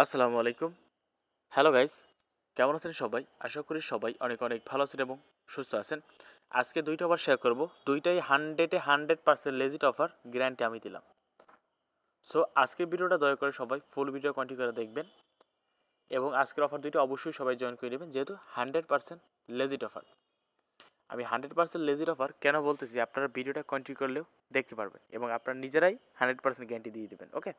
আসসালামু আলাইকুম। Hello guys, কেমন আছেন সবাই? আশা করি সবাই অনেক অনেক ভালো আছেন এবং সুস্থ আছেন। আজকে দুইটা অফার শেয়ার করব। দুইটাই 100% লেজিট অফার, গ্যারান্টি আমি দিলাম। সো আজকের ভিডিওটা দয়া করে সবাই ফুল ভিডিও কন্টিনিউ করে দেখবেন এবং আজকের অফার দুইটা অবশ্যই সবাই জয়েন করে নেবেন, যেহেতু 100% লেজিট অফার। আমি 100% লেজিট অফার কেন বলতেছি, আপনারা ভিডিওটা কন্টিনিউ করলেও দেখতে পারবেন এবং আপনারা নিজেরাই 100% গ্যারান্টি দিয়ে দেবেন। ওকে,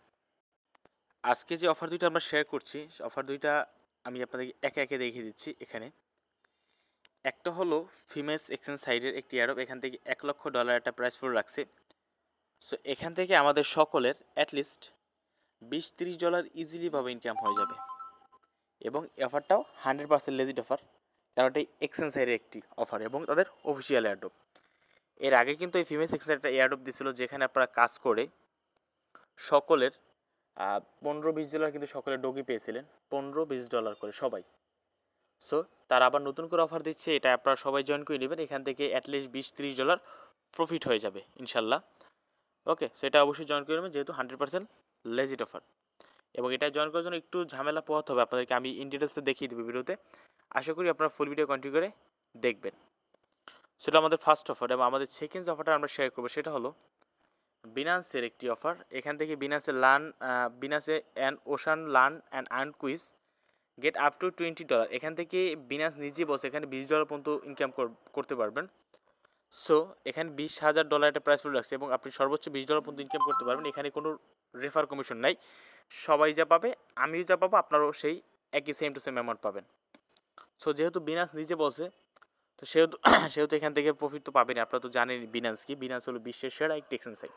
আজকে যে অফার দুইটা আমরা শেয়ার করছি, অফার দুইটা আমি আপনাদেরকে একে একে দেখিয়ে দিচ্ছি। এখানে একটা হলো ফিমেলস এক্সচেঞ্জ সাইডের একটি অ্যাডপ, এখান থেকে $1,00,000 একটা প্রাইস ফোর রাখছে। সো এখান থেকে আমাদের সকলের অ্যাটলিস্ট $20-30 ইজিলিভাবে ইনকাম হয়ে যাবে এবং অফারটাও 100% লেজিট অফার, কারণ এটাই এক্সচেঞ্জ সাইডের একটি অফার এবং তাদের অফিসিয়াল অ্যাডপ। এর আগে কিন্তু এই ফিমেলস এক্সচেঞ্জ একটা অ্যাডপ দিছিল, যেখানে আপনারা কাজ করে সকলের $15-20 কিন্তু সকলের ডগি পেয়েছিলেন, $15-20 করে সবাই। সো তারা আবার নতুন করে অফার দিচ্ছে, এটা আপনারা সবাই জয়েন করে নেবেন। এখান থেকে অ্যাটলিস্ট $20-30 প্রফিট হয়ে যাবে ইনশাল্লাহ। ওকে, সেটা অবশ্যই জয়েন করে নেবেন, যেহেতু 100% লেজিট অফার। এবং এটা জয়েন করার জন্য একটু ঝামেলা পোহাতে হবে আপনাদেরকে, আমি ইন ডিটেলসে দেখিয়ে দেবো ভিডিওতে। আশা করি আপনারা ফুল ভিডিও কন্টিনিউ করে দেখবেন। সেটা আমাদের ফার্স্ট অফার। এবং আমাদের সেকেন্ড অফারটা আমরা শেয়ার করবো, সেটা হলো বিনান্সের একটি অফার। এখান থেকে বিনান্সে and ocean learn and earn quiz get up to $20। এখান থেকে বিনান্স নিজেই বসে এখানে $20 পর্যন্ত ইনকাম করতে পারবেন। সো এখানে $20,000 একটা প্রাইস ফুল রাখছে এবং আপনি সর্বোচ্চ $20 পর্যন্ত ইনকাম করতে পারবেন। এখানে কোনো রেফার কমিশন নাই, সবাই যা পাবে আমিও যা পাবো আপনারাও সেই একই সেম টু সেম অ্যামাউন্ট পাবেন। সো যেহেতু বিনান্স নিজে বসে, তো সেহেতু এখান থেকে প্রফিট তো পাবেন। আপনারা তো জানেন বিনান্স কি, বিনান্স হলো বিশ্বের সেরা একটি এক্সচেঞ্জ সাইট।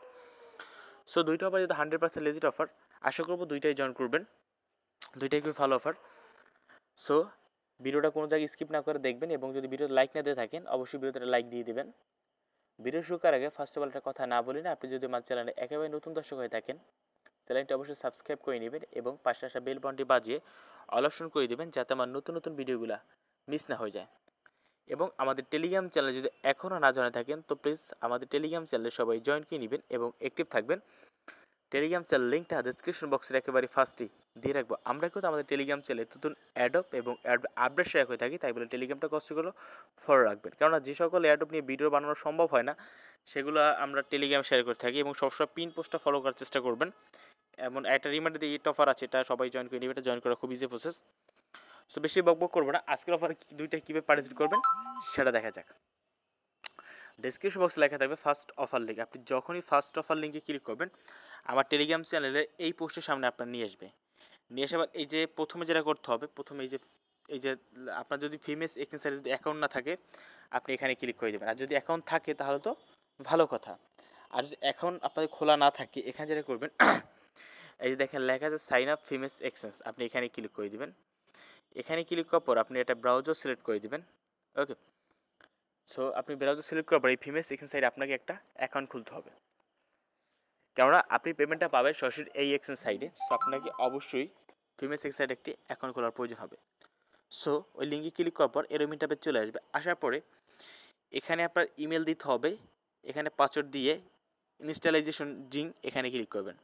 সো দুইটা অফার যেহেতু 100% লেজিট অফার, আশা করবো দুইটাই জয়েন করবেন, দুইটাই খুবই ভালো অফার। সো ভিডিওটা কোনো জায়গায় স্কিপ না করে দেখবেন এবং যদি ভিডিওতে লাইক না দিয়ে থাকেন অবশ্যই ভিডিওতে লাইক দিয়ে দেবেন। ভিডিও শুরু করার আগে ফার্স্ট অফ অল একটা কথা না বলি না, আপনি যদি আমার চ্যানেলে একেবারে নতুন দর্শক হয়ে থাকেন, চ্যানেলটি অবশ্যই সাবস্ক্রাইব করে নেবেন এবং পাশে আসা বেল বাটনটি বাজিয়ে অল অপশন করে দেবেন, যাতে আমার নতুন নতুন ভিডিওগুলো মিস না হয়ে যায়। এবং আমাদের টেলিগ্রাম চ্যানেলে যদি এখনও না জয়েন থাকেন, তো প্লিজ আমাদের টেলিগ্রাম চ্যানেলে সবাই জয়েন করে নেবেন এবং অ্যাক্টিভ থাকবেন। টেলিগ্রাম চ্যানেল লিঙ্কটা ডিসক্রিপশন বক্সের একেবারে ফার্স্টেই দিয়ে রাখবো। আমরা কিন্তু আমাদের টেলিগ্রাম চ্যানেলে নতুন অ্যাডপ এবং আপডেট শেয়ার হয়ে থাকি, তাই বলে টেলিগ্রামটা কষ্ট করে ফলো রাখবেন, কেননা যে সকল অ্যাডপ নিয়ে ভিডিও বানানো সম্ভব হয় না সেগুলো আমরা টেলিগ্রাম শেয়ার করে থাকি। এবং সবসময় পিন পোস্টটা ফলো করার চেষ্টা করবেন। এমন একটা রিমাইন্ডার দিয়ে ইট অফার আছে, এটা সবাই জয়েন করে নেবে, এটা জয়েন করা খুব ইজি প্রসেস। সো বেশি বকবক করবো না, আজকের অফার দুইটা কীভাবে পার্টিসিপেট করবেন সেটা দেখা যাক। ডেসক্রিপশন বক্সে লেখা থাকবে ফার্স্ট অফার লিঙ্ক। আপনি যখনই ফার্স্ট অফার লিঙ্কে ক্লিক করবেন, আমার টেলিগ্রাম চ্যানেলে এই পোস্টের সামনে আপনার নিয়ে আসবে। নিয়ে এসে আবার এই যে প্রথমে যেটা করতে হবে, প্রথমে এই যে আপনার যদি ফিমেলস এক্সচেঞ্জ সাইটে যদি অ্যাকাউন্ট না থাকে, আপনি এখানে ক্লিক করে দেবেন। আর যদি অ্যাকাউন্ট থাকে তাহলে তো ভালো কথা। আর যদি অ্যাকাউন্ট আপনাদের খোলা না থাকে, এখানে যেটা করবেন, এই যে দেখেন লেখা আছে সাইন আপ ফিমেলস এক্সচেঞ্জ, আপনি এখানে ক্লিক করে দেবেন। এখানে ক্লিক করার পর আপনি এটা ব্রাউজার সিলেক্ট করে দেবেন। ওকে, সো আপনি ব্রাউজার সিলেক্ট করার পর এই ফিমেলস এক্সচেঞ্জ সাইটে আপনাকে একটা অ্যাকাউন্ট খুলতে হবে, কেননা আপনি পেমেন্টটা পাবেন সরাসরি এই এক্সচেঞ্জ সাইটে। সো আপনাকে অবশ্যই ফিমেলস এক্সচেঞ্জ সাইটে একটি অ্যাকাউন্ট খোলার প্রয়োজন হবে। সো ওই লিঙ্কে ক্লিক করার পর এরকম ইন্টারফেস চলে আসবে। আসার পরে এখানে আপনার ইমেল দিতে হবে, এখানে পাসওয়ার্ড দিয়ে ইনস্টলাইজেশন জিং এখানে ক্লিক করবেন।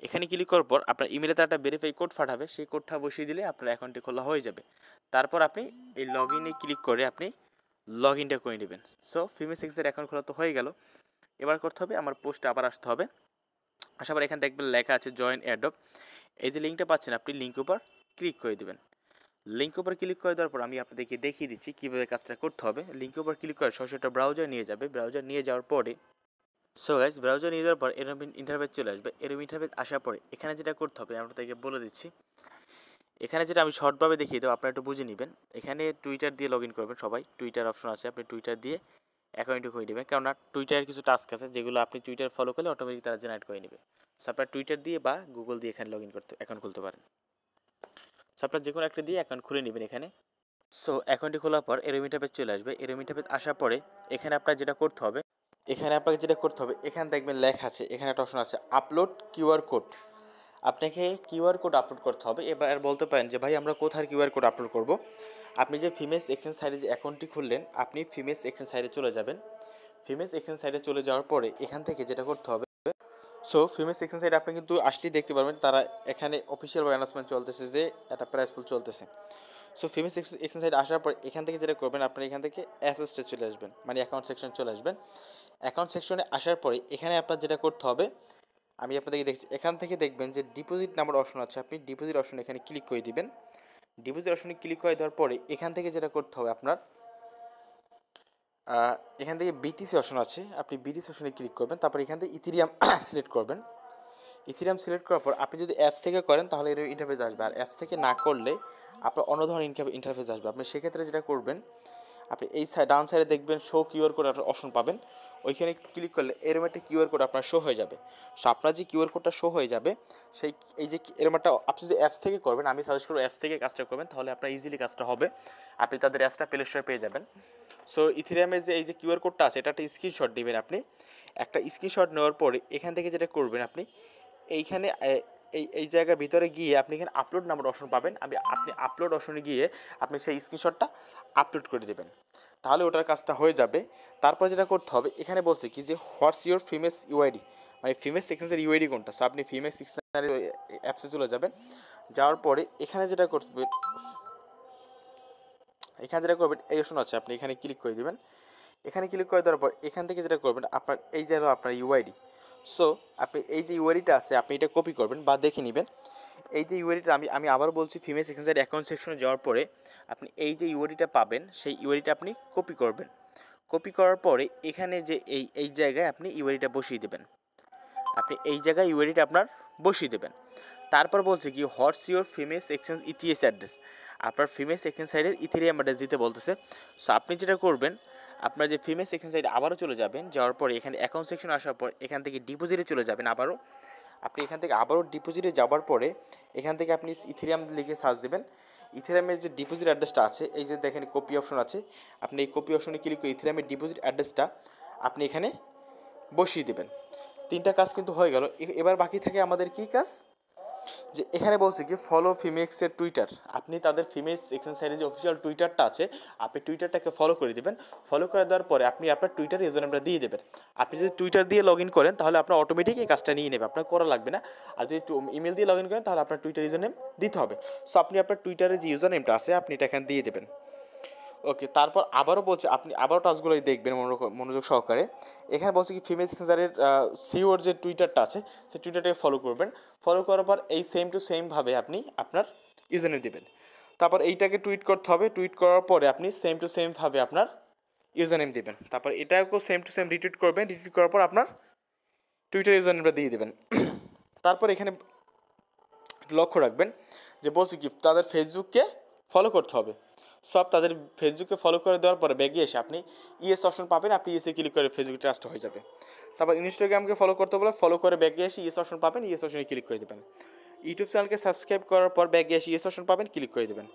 এখানে ক্লিক করার পর আপনার ইমেলে তার একটা ভেরিফাই কোড পাঠাবে, সেই কোডটা বসিয়ে দিলে আপনার অ্যাকাউন্টটি খোলা হয়ে যাবে। তারপর আপনি এই লগ ইনে ক্লিক করে আপনি লগ ইনটা করে নেবেন। সো ফিমেলস এক্সচেঞ্জের অ্যাকাউন্ট খোলা তো হয়ে গেল। এবার করতে হবে আমার পোস্টে আবার আসতে হবে। আসার পর এখানে দেখবেন লেখা আছে জয়েন অ্যাডপ। এই যে লিঙ্কটা পাচ্ছেন, আপনি লিঙ্ক উপর ক্লিক করে দেবেন। লিঙ্ক উপর ক্লিক করে দেওয়ার পর আমি আপনাদেরকে দেখিয়ে দিচ্ছি কীভাবে কাজটা করতে হবে। লিঙ্ক উপর ক্লিক করে সরাসরি ব্রাউজার নিয়ে যাবে। ব্রাউজার নিয়ে যাওয়ার পরে গাইস ব্রাউজার নিয়ে যাওয়ার পর এরকম ইন্টারফেস চলে আসবে। এরকম ইন্টারফেস আসার পরে এখানে যেটা করতে হবে আমি আপনাদেরকে বলে দিচ্ছি। এখানে যেটা আমি শর্টভাবে দেখিয়ে দেবো, আপনারা একটু বুঝে নেবেন। এখানে টুইটার দিয়ে লগ ইন করবেন সবাই, টুইটার অপশন আছে, আপনি টুইটার দিয়ে অ্যাকাউন্টে করে নেবেন, কেননা টুইটারের কিছু টাস্ক আছে যেগুলো আপনি টুইটার ফলো করলে অটোমেটিক তারা জেনারেট করে নেবে। সো আপনার টুইটার দিয়ে বা গুগল দিয়ে এখানে লগ ইন করতে অ্যাকাউন্ট খুলতে পারেন। সো আপনার যে কোনো একটা দিয়ে অ্যাকাউন্ট খুলে নেবেন এখানে। সো অ্যাকাউন্টটি খোলার পর এরকম ইন্টারফেস চলে আসবে। এরকম ইন্টারফেস আসার পরে এখানে আপনার যেটা করতে হবে, এখানে দেখবেন লেখা আছে, এখানে একটা অপশন আছে আপলোড কিউআর কোড। আপনাকে কিউআর কোড আপলোড করতে হবে। এবার বলতে পারেন যে ভাই আমরা কোথায় কিউআর কোড আপলোড করব। আপনি যে ফিমেলস এক্সচেঞ্জ সাইটে যে অ্যাকাউন্টটি খুললেন, আপনি ফিমেলস এক্সচেঞ্জ সাইটে চলে যাবেন। ফিমেলস এক্সচেঞ্জ সাইটে চলে যাওয়ার পরে এখান থেকে যেটা করতে হবে, সো ফিমেল সেকশন সাইডে আপনি কিন্তু আসলেই দেখতে পারবেন তারা এখানে অফিসিয়াল অ্যানাউন্সমেন্ট চলতেছে যে একটা প্রাইস ফুল চলতেছে। সো ফিমেল সেকশন সাইড আসার পর এখান থেকে যেটা করবেন, আপনারা এখান থেকে অ্যাসেসটে চলে আসবেন, মানে অ্যাকাউন্ট সেকশন চলে আসবেন। অ্যাকাউন্ট সেকশনে আসার পরে এখানে আপনার যেটা করতে হবে, আমি আপনাদেরকে দেখছি, এখান থেকে দেখবেন যে ডিপোজিট নাম্বার অপশন আছে, আপনি ডিপোজিট অপশন এখানে ক্লিক করে দিবেন। ডিপোজিট অপশনে ক্লিক করে দেওয়ার পরে এখান থেকে যেটা করতে হবে আপনার, এখান থেকে বিটিসি অপশন আছে, আপনি বিটিসি অপশনে ক্লিক করবেন। তারপর এখান থেকে ইথেরিয়াম সিলেক্ট করবেন। ইথেরিয়াম সিলেক্ট করার পর আপনি যদি অ্যাপস থেকে করেন তাহলে এর ইন্টারফেস আসবে, আর অ্যাপস থেকে না করলে আপনার অন্য ধরনের ইন্টারফেস আসবে। আপনি সেক্ষেত্রে যেটা করবেন, আপনি এই ডাউন সাইডে দেখবেন শো কিউআর কোড একটা অপশন পাবেন, ওইখানে ক্লিক করলে এরকম একটা কিউআর কোড আপনার শো হয়ে যাবে। সো আপনার যে কিউআর কোডটা শো হয়ে যাবে, সেই এই যে এরকম একটা, আপনি যদি অ্যাপস থেকে করবেন, আমি সাজেস্ট করবো অ্যাপস থেকে কাজটা করবেন, তাহলে আপনার ইজিলি কাজটা হবে, আপনি তাদের অ্যাপসটা প্লে স্টোরে পেয়ে যাবেন। সো ইথেরিয়ামের যে এই যে কিউআর কোডটা আছে, এটা একটা স্ক্রিনশট দেবেন। আপনি একটা স্ক্রিনশট নেওয়ার পরে এখান থেকে যেটা করবেন, আপনি এইখানে এই জায়গার ভিতরে গিয়ে আপনি এখানে আপলোড নাম্বার অপশন পাবেন, আপনি আপলোড অপশনে গিয়ে আপনি সেই স্ক্রিনশটটা আপলোড করে দেবেন, তাহলে ওটার কাজটা হয়ে যাবে। তারপর যেটা করতে হবে, এখানে বলছে কি যে হোয়াটস ইউর ফিমেল ইউআইডি, মানে ফিমেল সেকশনের ইউআইডি কোনটা। সো আপনি ফিমেল সেকশনের অ্যাপসে চলে যাবেন। যাওয়ার পরে এখানে যেটা করবেন, এই অপশন আছে, আপনি এখানে ক্লিক করে দেবেন। এখানে ক্লিক করে দেওয়ার পর এখান থেকে যেটা করবেন, আপনার এই যে আপনার ইউআইডি। সো আপনি এই যে ইউআইডিটা আছে, আপনি এটা কপি করবেন বা দেখে নেবেন। এই যে ইউআইডিটা আমি আবার বলছি, ফিমেল সেকশন সাইড অ্যাকাউন্ট সেকশনে যাওয়ার পরে আপনি এই যে ইউআইডিটা পাবেন, সেই ইউআইডিটা আপনি কপি করবেন। কপি করার পরে এখানে যে এই জায়গায় আপনি ইউআইডিটা বসিয়ে দেবেন, আপনি এই জায়গায় ইউআইডিটা আপনার বসিয়ে দেবেন। তারপর বলছে কি what's your female section ETS address, আপনার ফিমেল সেকশন সাইডের ইথেরিয়াম অ্যাড্রেস দিতে বলতেছে। সো আপনি যেটা করবেন, আপনার যে ফিমেল সেকশন সাইডে আবারও চলে যাবেন, যাওয়ার পরে এখানে অ্যাকাউন্ট সেকশন আসার পর এখান থেকে ডিপোজিটে চলে যাবেন আবারও। আপনি এখান থেকে আবারও ডিপোজিটে যাওয়ার পরে এখান থেকে আপনি ইথেরিয়াম লিখে সার্চ দেবেন। ইথেরিয়ামের যে ডিপোজিট অ্যাড্রেসটা আছে, এই যে দেখেন কপি অপশন আছে, আপনি এই কপি অপশনে ক্লিক করে ইথেরিয়ামের ডিপোজিট অ্যাড্রেসটা আপনি এখানে বসিয়ে দেবেন। তিনটা কাজ কিন্তু হয়ে গেল। এবার বাকি থাকে আমাদের কি কাজ, যে এখানে বলছে কি ফলো ফিমেক্সের টুইটার, আপনি তাদের ফিমেল সেকশন সাইডে যে অফিসিয়াল টুইটারটা আছে, আপনি টুইটারটাকে ফলো করে দেবেন। ফলো করে দেওয়ার পরে আপনি আপনার টুইটার ইউজার নেমটা দিয়ে দেবেন। আপনি যদি টুইটার দিয়ে লগ ইন করেন তাহলে আপনার অটোমেটিক এই কাজটা নিয়ে নেবে, আপনার করা লাগবে না। আর যদি ইমেল দিয়ে লগ ইন করেন তাহলে আপনার টুইটার ইউজার নেম দিতে হবে। সো আপনি আপনার টুইটারের যে ইউজার নেমটা আছে আপনি এটা এখানে দিয়ে দেবেন। ওকে, তারপর আবারও বলছে আপনি আবারও টাস্কগুলো দেখবেন মনোযোগ সহকারে। এখানে বলছে কি ফিমেল সেকশনের সিওর যে টুইটারটা আছে, সেই টুইটারটাকে ফলো করবেন। ফলো করার পর এই সেম টু সেমভাবে আপনি আপনার ইউজারনেম দেবেন। তারপর এইটাকে টুইট করতে হবে, টুইট করার পরে আপনি সেম টু সেমভাবে আপনার ইউজারনেম দেবেন। তারপর এটাকেও সেম টু সেম রিটুইট করবেন, রিটুইট করার পর আপনার টুইটার ইউজারনেমটা দিয়ে দেবেন। তারপর এখানে লক্ষ্য রাখবেন যে বলছে কি তাদের ফেসবুককে ফলো করতে হবে। সব তাদের ফেসবুকে ফলো করে দেওয়ার পরে ব্যাগে এসে আপনি ইএস অপশন পাবেন, আপনি ইএসে ক্লিক করে ফেসবুক ট্রাস্ট হয়ে যাবে। তারপর ইনস্টাগ্রামকে ফলো করতে বলে ফলো করে ব্যাগে এসে ইএস অপশন পাবেন, ইএস অপশনে ক্লিক করে দেবেন। ইউটিউব চ্যানেলকে সাবস্ক্রাইব করার পর ব্যাগে এসে ইএস অপশন পাবেন, ক্লিক করে দেবেন।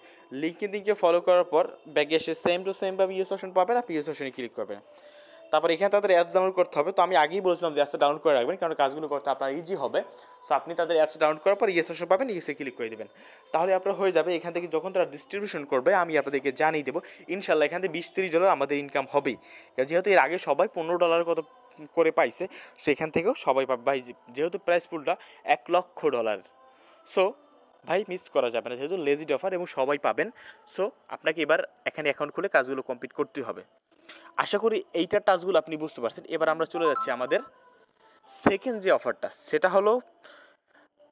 লিঙ্কডইনকে ফলো করার পর ব্যাগে এসে সেম টু সেমভাবে ইএস অপশন পাবেন, আপনি ইএস অপশনে ক্লিক করবেন। তারপর এখানে তাদের অ্যাপস ডাউনলোড করতে হবে। তো আমি আগেই বলছিলাম যে অ্যাপসটা ডাউনলোড করে রাখবেন, কারণ কাজগুলো করতে আপনার ইজি হবে। সো আপনি তাদের অ্যাপসটা ডাউনলোড করার পর ইএস অপশন পাবেন, ইএসে ক্লিক করে দেবেন, তাহলে আপনার হয়ে যাবে। এখান থেকে যখন তারা ডিস্ট্রিবিউশন করবে আমি আপনাদেরকে জানিয়ে দেবো। ইনশাল্লাহ এখান থেকে $20-30 আমাদের ইনকাম হবেই, যেহেতু এর আগে সবাই $15 কত করে পাইছে, সেখান থেকেও সবাই পাবে ভাই, যেহেতু প্রাইস পুলটা $1,00,000। সো ভাই মিস করা যাবে না, যেহেতু লেজিট অফার এবং সবাই পাবেন। সো আপনাকে এবার এখানে অ্যাকাউন্ট খুলে কাজগুলো কমপ্লিট করতে হবে। আশা করি এইটার টাস্কগুলো আপনি বুঝতে পারছেন। এবার আমরা চলে যাচ্ছি আমাদের সেকেন্ড যে অফারটা, সেটা হলো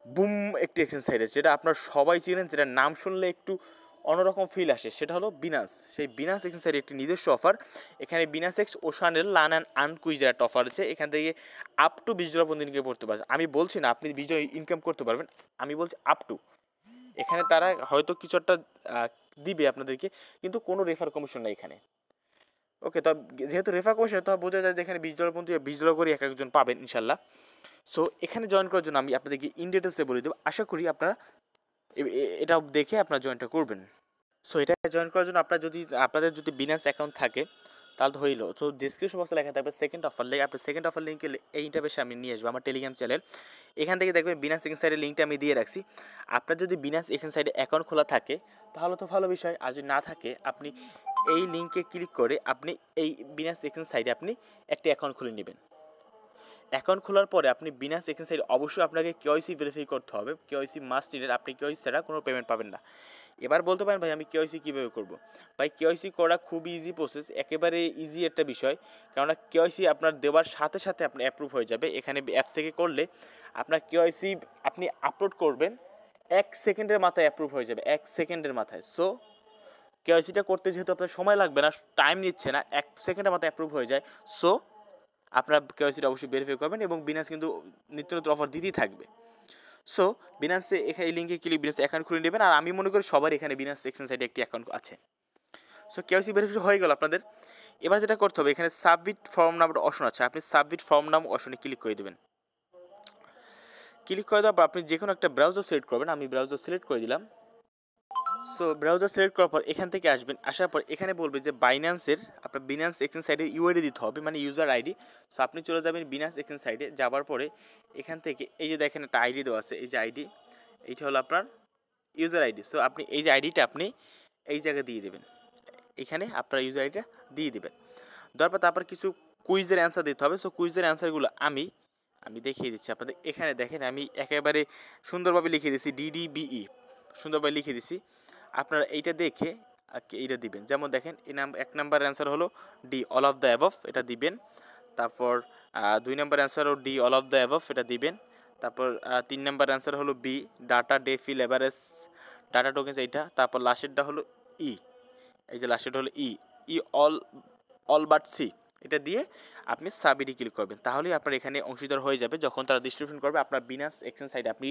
বুম একটি এক্সচেঞ্জ সাইটে, যেটা আপনার সবাই চেনেন, যেটা নাম শুনলে একটু অন্যরকম ফিল আসে, সেটা হলো বিনাস। সেই বিনাস এক্সচেঞ্জ সাইটে একটি নিজস্ব অফার। এখানে বিনাস এক্স ওশানের লান অ্যান্ড আনকুইজের একটা অফার আছে, এখান থেকে আপ টু $20 পর্যন্ত ইনকাম করতে পারছেন। আমি বলছি না আপনি $20 ইনকাম করতে পারবেন, আমি বলছি আপ টু। এখানে তারা হয়তো কিছু একটা দিবে আপনাদেরকে, কিন্তু কোনো রেফার কমিশন নেই এখানে। ওকে, তো যেহেতু রেফার কমিশন, তো বোঝা যায় যে এখানে $20 পর্যন্ত $20 করে এক একজন পাবেন ইনশাল্লাহ। সো এখানে জয়েন করার জন্য আমি আপনাদেরকে ইন ডিটেলসে বলে দেবো। আশা করি আপনারা এটা দেখে আপনারা জয়েনটা করবেন। সো এটা জয়েন করার জন্য আপনাদের যদি বিনাস অ্যাকাউন্ট থাকে তাহলে তো হইলো। সো ডিসক্রিপশন বক্সে লেখা থাকবে সেকেন্ড অফার লিঙ্ক, আপনার সেকেন্ড অফার লিঙ্কে এই ইন্টারফেসে আমি নিয়ে আসবো আমার টেলিগ্রাম চ্যানেল। এখান থেকে দেখবেন বিনাস এখান সাইডের লিঙ্কটা আমি দিয়ে রাখছি। আপনার যদি বিনাস এখান সাইডে অ্যাকাউন্ট খোলা থাকে তাহলে তো ভালো বিষয়, আর যদি না থাকে আপনি এই লিঙ্কে ক্লিক করে আপনি এই বিনাস এখান সাইডে আপনি একটি অ্যাকাউন্ট খুলে নেবেন। অ্যাকাউন্ট খোলার পরে আপনি বিনান্স এক্সচেঞ্জ সাইটে অবশ্যই আপনাকে কেওয়াইসি ভেরিফাই করতে হবে। কেওয়াইসি মাস্ট নিডেড, আপনি কেওয়াইসি ছাড়া কোনো পেমেন্ট পাবেন না। এবার বলতে পারেন ভাই আমি কেওয়াইসি কীভাবে করব? ভাই কেওয়াইসি করা খুবই ইজি প্রসেস, একেবারে ইজি একটা বিষয়। কেননা কেওয়াইসি আপনার দেওয়ার সাথে সাথে আপনি অ্যাপ্রুভ হয়ে যাবে। এখানে অ্যাপস থেকে করলে আপনার কেওয়াইসি আপনি আপলোড করবেন, 1 সেকেন্ডের মাথায় অ্যাপ্রুভ হয়ে যাবে, 1 সেকেন্ডের মাথায়। সো কেওয়াইসিটা করতে যেহেতু আপনার সময় লাগবে না, টাইম নিচ্ছে না, 1 সেকেন্ডের মাথায় অ্যাপ্রুভ হয়ে যায়। সো আপনার কেওয়াইসিটা অবশ্যই ভেরিফাই করবেন এবং বিনান্স কিন্তু নিত্য নতুন অফার দিতেই থাকবে। সো বিনান্সে এখানে এই লিঙ্কে ক্লিক বিনান্স অ্যাকাউন্ট খুলে নেবেন। আর আমি মনে করি সবার এখানে বিনান্স এক্সচেঞ্জ সাইটে একটি অ্যাকাউন্ট আছে। সো কেওয়াইসি ভেরিফাই হয়ে গেল আপনাদের। এবার যেটা করতে হবে, এখানে সাবমিট ফর্ম নাম্বার অপশন আছে, আপনি সাবমিট ফর্ম নাম অপশনে ক্লিক করে দেবেন। ক্লিক করে দেওয়ার পর আপনি যে কোনো একটা ব্রাউজার সিলেক্ট করবেন, আমি ব্রাউজার সিলেক্ট করে দিলাম। সো ব্রাউজার সিলেক্ট করার পর এখান থেকে আসবেন, আসার পর এখানে বলবে যে বাইন্যান্সের আপনার বিনান্স এক্সচেঞ্জ সাইটে ইউআইডি দিতে হবে, মানে ইউজার আইডি। সো আপনি চলে যাবেন বিনান্স এক্সচেঞ্জ সাইটে, যাওয়ার পরে এখান থেকে এই যে দেখেন একটা আইডি দেওয়া আছে, এই যে আইডি, এইটা হলো আপনার ইউজার আইডি। সো আপনি এই যে আইডিটা আপনি এই জায়গায় দিয়ে দেবেন, এখানে আপনার ইউজার আইডিটা দিয়ে দেবেন। দেওয়ার পর তারপর কিছু কুইজের অ্যান্সার দিতে হবে। সো কুইজের অ্যান্সারগুলো আমি দেখিয়ে দিচ্ছি আপনাদের। এখানে দেখেন আমি একেবারে সুন্দরভাবে লিখে দিচ্ছি, DDBE সুন্দরভাবে লিখে দিচ্ছি। আপনারা এইটা দেখে এইটা দিবেন। যেমন দেখেন এক নাম্বার অ্যান্সার হলো D, all of the above, এটা দিবেন। তারপর 2 নাম্বার অ্যান্সার হলো D, all of the above, এটা দিবেন। তারপর 3 নাম্বার অ্যান্সার হলো B, data day fill average data tokens, এইটা। তারপর লাস্টেরটা হলো ই, এই যে লাস্টেরটা হলো ই অল বাট সি, এটা দিয়ে আপনি সাবমিটে ক্লিক করবেন। তাহলেই আপনার এখানে অংশীদার হয়ে যাবে। যখন তারা ডিস্ট্রিবিউশন করবে আপনার বিনান্স এক্সচেঞ্জ সাইটে আপনি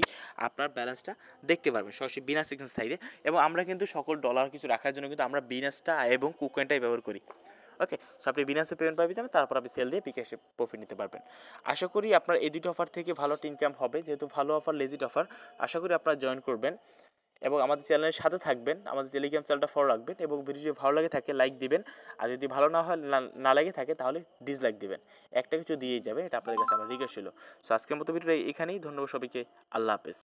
আপনার ব্যালেন্সটা দেখতে পারবেন সরাসরি বিনান্স এক্সচেঞ্জ সাইটে। এবং আমরা কিন্তু সকল ডলার কিছু রাখার জন্য কিন্তু আমরা বিনান্সটা এবং কুকয়েনটাই ব্যবহার করি। ওকে, সো আপনি বিনান্সে পেমেন্ট পাবেন যাবেন, তারপর আপনি সেল দিয়ে বিকাশে প্রফিট নিতে পারবেন। আশা করি আপনার এই দুটো অফার থেকে ভালো ইনকাম হবে, যেহেতু ভালো অফার, লেজিট অফার। আশা করি আপনারা জয়েন করবেন এবং আমাদের চ্যানেলের সাথে থাকবেন, আমাদের টেলিগ্রাম চ্যানেলটা ফলো রাখবেন এবং ভিডিও যদি ভালো লাগে থাকে লাইক দিবেন। আর যদি ভালো না লাগে থাকে তাহলে ডিসলাইক দিবেন, একটা কিছু দিয়েই যাবে, এটা আপনাদের কাছে আমার রিকোয়েস্ট ছিল। সো আজকের মতো ভিডিওটা এখানেই, ধন্যবাদ সবাইকে, আল্লাহ হাফেজ।